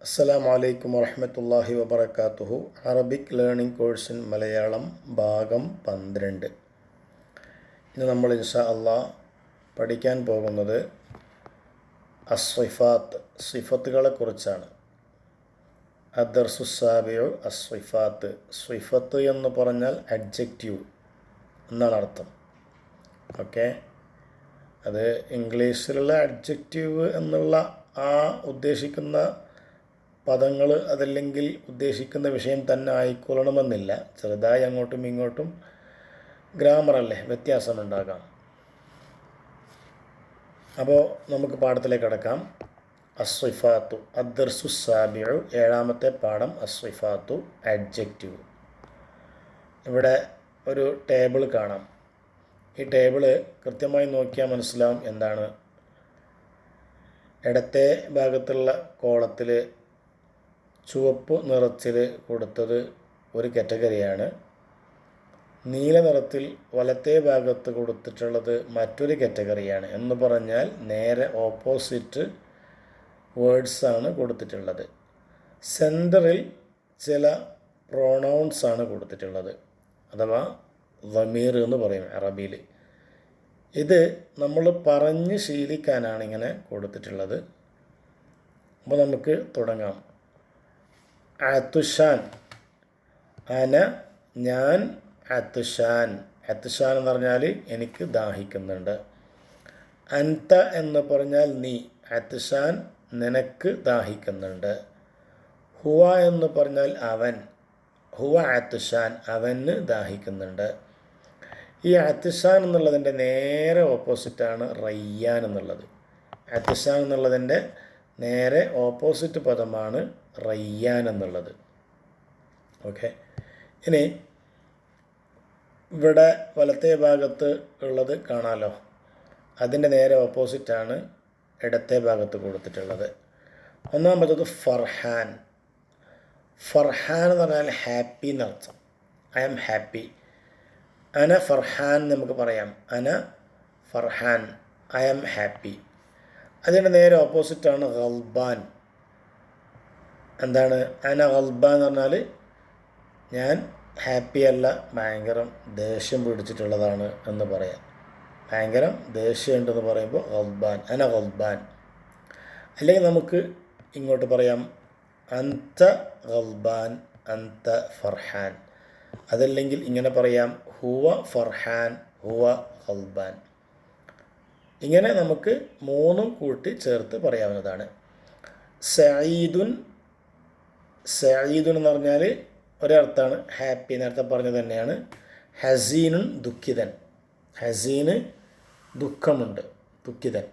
Assalamu alaikum warahmatullahi wabarakatuhu. Arabic Learning Course in Malayalam ഭാഗം 12. ഇന്ന് നമ്മൾ ഇൻഷാ അല്ലാഹ് പഠിക്കാൻ പോകുന്നത് അസ്വിഫാത്ത്, സിഫത്തുകളെ കുറിച്ചാണ്. അദ്ദർസുസ്സാബിഉ അസ്വിഫാത്ത്. സിഫത്ത് എന്ന് പറഞ്ഞാൽ അഡ്ജക്റ്റീവ് എന്നാണ് അർത്ഥം. ഓക്കെ, അത് ഇംഗ്ലീഷിലുള്ള അഡ്ജക്റ്റീവ് എന്നുള്ള ആ ഉദ്ദേശിക്കുന്ന പദങ്ങൾ അതല്ലെങ്കിൽ ഉദ്ദേശിക്കുന്ന വിഷയം തന്നെ ആയിക്കൊള്ളണമെന്നില്ല. ചെറുതായി അങ്ങോട്ടും ഇങ്ങോട്ടും ഗ്രാമറല്ലേ, വ്യത്യാസമുണ്ടാകാം. അപ്പോൾ നമുക്ക് പാഠത്തിലേക്ക് കടക്കാം. അസ്വിഫാത്തു അദ്ദർസുസ്സാബിഉ, ഏഴാമത്തെ പാഠം അസ്വിഫാത്തു, അഡ്ജക്റ്റീവ്. ഇവിടെ ഒരു ടേബിൾ കാണാം. ഈ ടേബിള് കൃത്യമായി നോക്കിയാൽ മനസ്സിലാവും എന്താണ്. ഇടത്തെ ഭാഗത്തുള്ള കോളത്തിൽ ചുവപ്പ് നിറത്തിൽ കൊടുത്തത് ഒരു കാറ്റഗറിയാണ്. നീല നിറത്തിൽ വലത്തെ ഭാഗത്ത് കൊടുത്തിട്ടുള്ളത് മറ്റൊരു കാറ്റഗറിയാണ്. എന്ന് പറഞ്ഞാൽ നേരെ ഓപ്പോസിറ്റ് വേർഡ്സാണ് കൊടുത്തിട്ടുള്ളത്. സെൻറ്ററിൽ ചില പ്രൊണൗൺസാണ് കൊടുത്തിട്ടുള്ളത്, അഥവാ വമീർ എന്ന് പറയും അറബിയിൽ. ഇത് നമ്മൾ പറഞ്ഞ് ശീലിക്കാനാണ് ഇങ്ങനെ കൊടുത്തിട്ടുള്ളത്. അപ്പോൾ നമുക്ക് തുടങ്ങാം. അത്തുഷാൻ, അന ഞാൻ, അത്തുഷാൻ. അത്തുഷാൻ എന്ന് പറഞ്ഞാൽ എനിക്ക് ദാഹിക്കുന്നുണ്ട്. അൻത എന്ന് പറഞ്ഞാൽ നീ. അത്തുഷാൻ നിനക്ക് ദാഹിക്കുന്നുണ്ട്. ഹുവ എന്ന് പറഞ്ഞാൽ അവൻ. ഹുവ അത്തുഷാൻ, അവന് ദാഹിക്കുന്നുണ്ട്. ഈ അത്തുഷാൻ എന്നുള്ളതിൻ്റെ നേരെ ഓപ്പോസിറ്റാണ് റയ്യാൻ എന്നുള്ളത്. അത്തുഷാൻ എന്നുള്ളതിൻ്റെ നേരെ ഓപ്പോസിറ്റ് പദമാണ് റയ്യാൻ എന്നുള്ളത്. ഓക്കെ, ഇനി ഇവിടെ വലത്തെ ഭാഗത്ത് ഉള്ളത് കാണാമല്ലോ, അതിൻ്റെ നേരെ ഓപ്പോസിറ്റാണ് ഇടത്തെ ഭാഗത്ത് കൊടുത്തിട്ടുള്ളത്. ഒന്നാമത്തത് ഫർഹാൻ. ഫർഹാൻ എന്ന് പറഞ്ഞാൽ ഹാപ്പി എന്നർത്ഥം. I am happy. അന ഫർഹാൻ നമുക്ക് പറയാം. അന ഫർഹാൻ, ഐ ആം ഹാപ്പി. അതിൻ്റെ നേരെ ഓപ്പോസിറ്റാണ് ഗൽബാൻ. എന്താണ് അന ഗൽബാൻ എന്ന് പറഞ്ഞാൽ ഞാൻ ഹാപ്പി അല്ല, ഭയങ്കര ദേഷ്യം പിടിച്ചിട്ടുള്ളതാണ് എന്ന് പറയാം. ഭയങ്കര ദേഷ്യമുണ്ടെന്ന് പറയുമ്പോൾ ഗൽബാൻ, അന ഗൽബാൻ. അല്ലെങ്കിൽ നമുക്ക് ഇങ്ങോട്ട് പറയാം അൻത ഗൽബാൻ, അൻത ഫർഹാൻ. അതല്ലെങ്കിൽ ഇങ്ങനെ പറയാം ഹുവ ഫർഹാൻ, ഹുവ ഗൽബാൻ. ഇങ്ങനെ നമുക്ക് മൂന്നും കൂട്ടി ചേർത്ത് പറയാവുന്നതാണ്. സഈദുൻ, സഈദുൻ എന്ന് പറഞ്ഞാൽ ഒരർത്ഥാണ് ഹാപ്പി, നേരത്തെ പറഞ്ഞത് തന്നെയാണ്. ഹസീനുൻ, ദുഃഖിതൻ. ഹസീന് ദുഃഖമുണ്ട്, ദുഃഖിതൻ.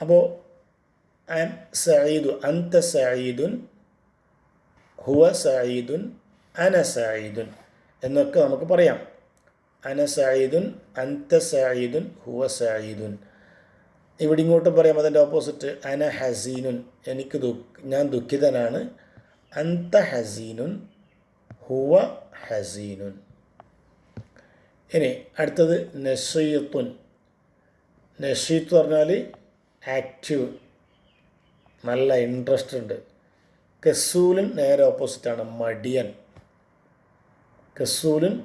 അപ്പോൾ ഐ എം സഈദു, അൻത സഈദുൻ, ഹുവ സഈദുൻ, അന സഈദുൻ എന്നൊക്കെ നമുക്ക് പറയാം. അന സഈദുൻ, അൻത സഈദുൻ, ഹുവ സഈദുൻ. ഇവിടെ ഇങ്ങോട്ടും പറയാം അതിൻ്റെ ഓപ്പോസിറ്റ്. അന ഹസീനുൻ, എനിക്ക് ഞാൻ ദുഃഖിതനാണ്. അൻത ഹസീനുൻ, ഹുവ ഹസീനുൻ. ഇനി അടുത്തത് നശീത്തുൻ. നശീത്ത് പറഞ്ഞാൽ ആക്റ്റീവ്, നല്ല ഇൻട്രസ്റ്റ് ഉണ്ട്. കസൂലിൻ നേരെ ഓപ്പോസിറ്റാണ് മടിയൻ. കസൂലിൻ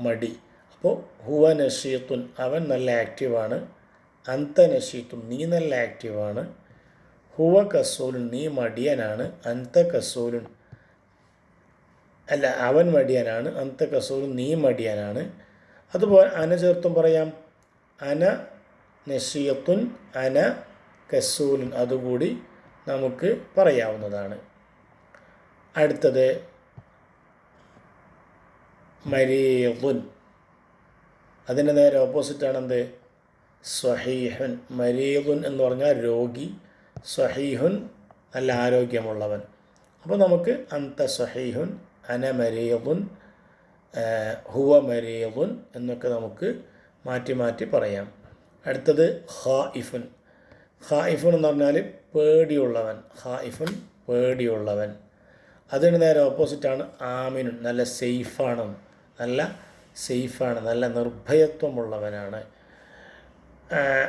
മടി. അപ്പോൾ ഹുവ നശീത്തുൻ, അവൻ നല്ല ആക്റ്റീവാണ്. അൻത നശീത്തുൻ, നീ നല്ല ആക്റ്റീവാണ്. ഹുവ കസൂലുൻ, നീ മടിയനാണ്. അൻത കസൂലുൻ, അല്ല അവൻ മടിയനാണ്. അൻത കസൂലുൻ, നീ മടിയനാണ്. അതുപോലെ അന ചേർത്തും പറയാം. അന നശീത്തുൻ, അന കസൂലുൻ, അതുകൂടി നമുക്ക് പറയാവുന്നതാണ്. അടുത്തത് മരീദുൻ. അതിൻ്റെ നേരെ ഓപ്പോസിറ്റാണ് എന്ത്? സ്വഹീഹുൻ. മരീദുൻ എന്ന് പറഞ്ഞാൽ രോഗി, സ്വഹീഹുൻ നല്ല ആരോഗ്യമുള്ളവൻ. അപ്പോൾ നമുക്ക് അൻത സ്വഹീഹുൻ, അന മരീദുൻ, ഹുവ മരീദുൻ എന്നൊക്കെ നമുക്ക് മാറ്റി മാറ്റി പറയാം. അടുത്തത് ഖായിഫുൻ. ഖായിഫുൻ എന്ന് പറഞ്ഞാൽ പേടിയുള്ളവൻ. ഖായിഫുൻ പേടിയുള്ളവൻ. അതിന് നേരെ ഓപ്പോസിറ്റാണ് ആമിനുൻ, നല്ല സേഫാണ്. നല്ല സേഫാണ്, നല്ല നിർഭയത്വമുള്ളവനാണ്.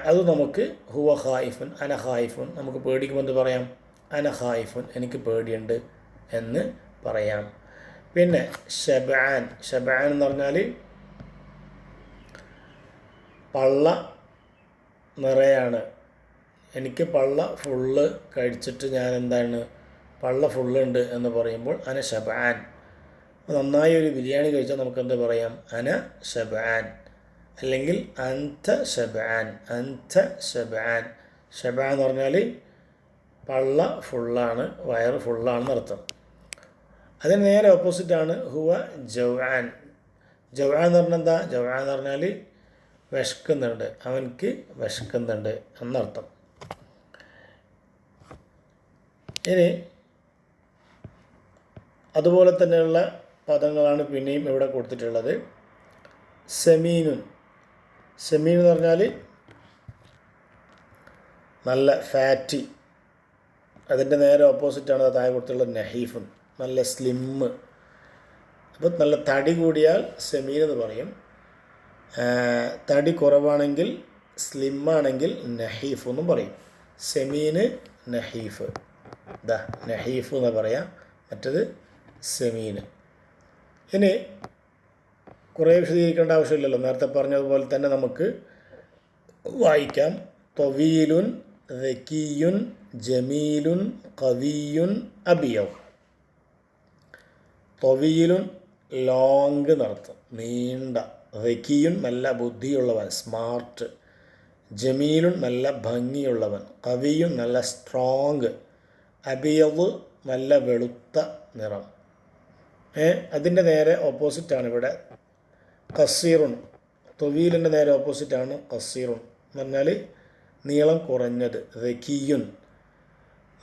അത് നമുക്ക് ഹുവ ഖായിഫുൻ, അന ഖായിഫുൻ. നമുക്ക് പേടിക്കുമ്പോൾ എന്ത് പറയാം? അന ഖായിഫുൻ, എനിക്ക് പേടിയുണ്ട് എന്ന് പറയാം. പിന്നെ ഷബആൻ, ഷബആൻ എന്ന് പറഞ്ഞാൽ പള്ള നിറയാണ്, എനിക്ക് പള്ള ഫുള്ള് കഴിച്ചിട്ട് ഞാൻ എന്താണ് പള്ള ഫുള്ളുണ്ട് എന്ന് പറയുമ്പോൾ അന ഷബആൻ. നന്നായി ഒരു ബിരിയാണി കഴിച്ചാൽ നമുക്ക് എന്താ പറയാം? അന ഷബആൻ. അല്ലെങ്കിൽ അൻത ഷബആൻ, അൻത ഷബആൻ. ഷബആൻ എന്ന് പറഞ്ഞാൽ പള്ള ഫുള്ളാണ്, വയറ് ഫുള്ളാണെന്ന് അർത്ഥം. അതിന് നേരെ ഓപ്പോസിറ്റാണ് ഹുവ ജൗആൻ. ജൗആൻ എന്ന് പറഞ്ഞാൽ എന്താ? ജൗആൻ എന്ന് പറഞ്ഞാൽ വിശക്കുന്നുണ്ട്, അവൻക്ക് വിശക്കുന്നുണ്ട് എന്നർത്ഥം. ഇനി അതുപോലെ തന്നെയുള്ള പദങ്ങളാണ് പിന്നെയും ഇവിടെ കൊടുത്തിട്ടുള്ളത്. സെമീനുൻ, സെമീൻ എന്ന് പറഞ്ഞാൽ നല്ല ഫാറ്റി. അതിൻ്റെ നേരെ ഓപ്പോസിറ്റാണ് താഴെ കൊടുത്തിട്ടുള്ളത് നഹീഫുൻ, നല്ല സ്ലിമ്മ്. അപ്പോൾ നല്ല തടി കൂടിയാൽ സെമീൻ എന്ന് പറയും. തടി കുറവാണെങ്കിൽ സ്ലിമ്മാണെങ്കിൽ നഹീഫ് എന്നും പറയും. സെമീന് നഹീഫ്, ദാ നഹീഫ് എന്ന് പറയാം, മറ്റത് സെമീന്. ഇനി കുറേ വിശദീകരിക്കേണ്ട ആവശ്യമില്ലല്ലോ, നേരത്തെ പറഞ്ഞതുപോലെ തന്നെ നമുക്ക് വായിക്കാം. തൊവീലുൻ, ദക്കിയുൻ, ജമീലുൻ, ഖവിയുൻ, അബിയവ്. തൊവീലുൻ ലോങ് എന്നർത്ഥം, നീണ്ട. ദക്കിയുൻ നല്ല ബുദ്ധിയുള്ളവൻ, സ്മാർട്ട്. ജമീലുൻ നല്ല ഭംഗിയുള്ളവൻ. ഖവിയുൻ നല്ല സ്ട്രോങ്. അബിയവ് നല്ല വെളുത്ത നിറം. അതിൻ്റെ നേരെ ഓപ്പോസിറ്റാണ് ഇവിടെ ഖസീറുൻ. തൊവീലിൻ്റെ നേരെ ഓപ്പോസിറ്റാണ് ഖസീറുൻ എന്ന് പറഞ്ഞാൽ നീളം കുറഞ്ഞത്. ദക്കിയുൻ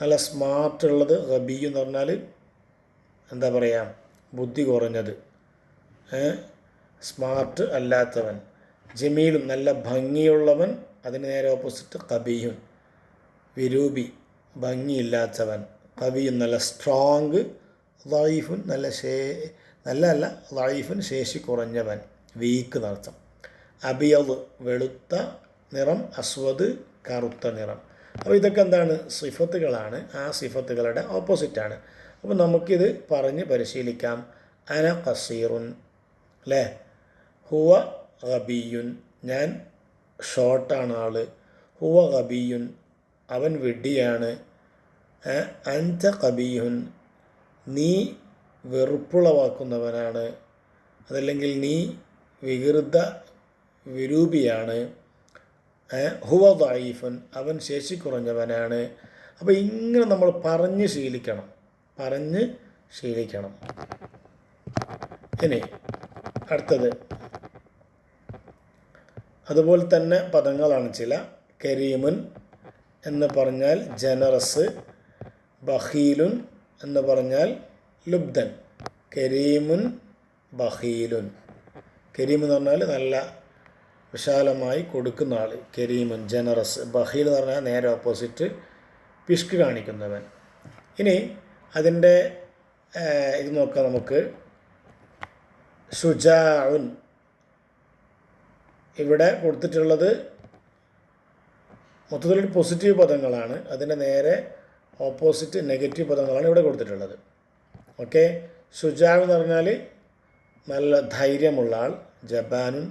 നല്ല സ്മാർട്ടുള്ളത്. ഖബിയുൻ എന്ന് പറഞ്ഞാൽ എന്താ പറയുക, ബുദ്ധി കുറഞ്ഞത്, സ്മാർട്ട് അല്ലാത്തവൻ. ജമീലും നല്ല ഭംഗിയുള്ളവൻ, അതിന് നേരെ ഓപ്പോസിറ്റ് ഖബിയുൻ വിരൂപി, ഭംഗിയില്ലാത്തവൻ. ഖബിയുൻ നല്ല സ്ട്രോങ്. ദഈഫുൻ നല്ല ദഈഫുൻ ശേഷി കുറഞ്ഞവൻ, വീക്ക് എന്നർത്ഥം. അബിയദ് വെളുത്ത നിറം, അസ്വദ് കറുത്ത നിറം. അപ്പോൾ ഇതൊക്കെ എന്താണ്? സിഫത്തുകളാണ്, ആ സിഫത്തുകളുടെ ഓപ്പോസിറ്റാണ്. അപ്പോൾ നമുക്കിത് പറഞ്ഞ് പരിശീലിക്കാം. അന ഖസീറുൻ, അല്ലേ? ഹുവ ഖബിയുൻ, ഞാൻ ഷോർട്ടാണ് ആള്. ഹുവ ഖബിയുൻ, അവൻ വിഡ്ഢിയാണ്. അൻത ഖബിയുൻ, നീ വെറുപ്പുളവാക്കുന്നവനാണ്, അതല്ലെങ്കിൽ നീ വികൃത വിരൂപിയാണ്. ഹുവ ദഈഫുൻ, അവൻ ശേഷി കുറഞ്ഞവനാണ്. അപ്പോൾ ഇങ്ങനെ നമ്മൾ പറഞ്ഞ് ശീലിക്കണം. ഇനി അടുത്തത് അതുപോലെ തന്നെ പദങ്ങളാണ് ചില. കരീമുൻ എന്ന് പറഞ്ഞാൽ ജനറസ്. ബഖീലുൻ എന്ന് പറഞ്ഞാൽ ലുബ്ധൻ. കരീമുൻ ബഖീലുൻ. കരീം എന്ന് പറഞ്ഞാൽ നല്ല വിശാലമായി കൊടുക്കുന്ന ആൾ, കരീമുൻ ജനറസ്. ബഖീൽ എന്ന് പറഞ്ഞാൽ നേരെ ഓപ്പോസിറ്റ്, പിഷ്ക് കാണിക്കുന്നവൻ. ഇനി അതിൻ്റെ ഇത് നോക്കാം നമുക്ക്. ഷുജാഉൻ, ഇവിടെ കൊടുത്തിട്ടുള്ളത് മൊത്തത്തിലൊരു പോസിറ്റീവ് പദങ്ങളാണ്, അതിൻ്റെ നേരെ ഓപ്പോസിറ്റ് നെഗറ്റീവ് പദങ്ങളാണ് ഇവിടെ കൊടുത്തിട്ടുള്ളത്. ഓക്കെ. ഷുജാഉ എന്ന് പറഞ്ഞാൽ നല്ല ധൈര്യമുള്ള ആൾ. ജബാനുൻ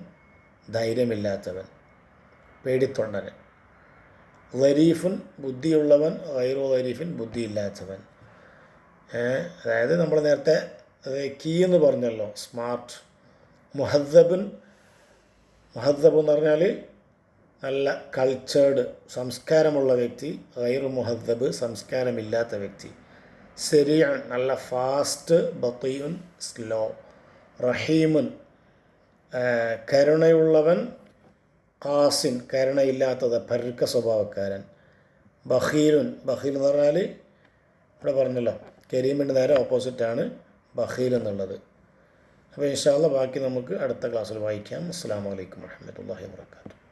ധൈര്യമില്ലാത്തവൻ, പേടിത്തൊണ്ടൻ. ലരീഫുൻ ബുദ്ധിയുള്ളവൻ. ഗൈറു ലരീഫിൻ ബുദ്ധിയില്ലാത്തവൻ. അതായത് നമ്മൾ നേരത്തെ കീ എന്ന് പറഞ്ഞല്ലോ, സ്മാർട്ട്. മുഹദ്ദബ് എന്ന് പറഞ്ഞാൽ നല്ല കൾച്ചേർഡ്, സംസ്കാരമുള്ള വ്യക്തി. ഗൈറു മുഹദ്ദബ് സംസ്കാരമില്ലാത്ത വ്യക്തി. സരീഉൻ നല്ല ഫാസ്റ്റ്. ബത്തീഉൻ സ്ലോ. റഹീമുൻ കരുണയുള്ളവൻ. ഖാസിൻ കരുണയില്ലാത്തത്, പരുക്ക സ്വഭാവക്കാരൻ. ബഖീൽ എന്ന് പറഞ്ഞാൽ ഇവിടെ പറഞ്ഞല്ലോ, കരീമിൻ്റെ നേരെ ഓപ്പോസിറ്റാണ് ബഖീൽ എന്നുള്ളത്. അപ്പോൾ ഇൻഷാ അല്ലാഹ് ബാക്കി നമുക്ക് അടുത്ത ക്ലാസ്സിൽ വായിക്കാം. അസ്സലാമു അലൈക്കും വറഹ്മത്തുള്ളാഹി വബറകാതുഹു.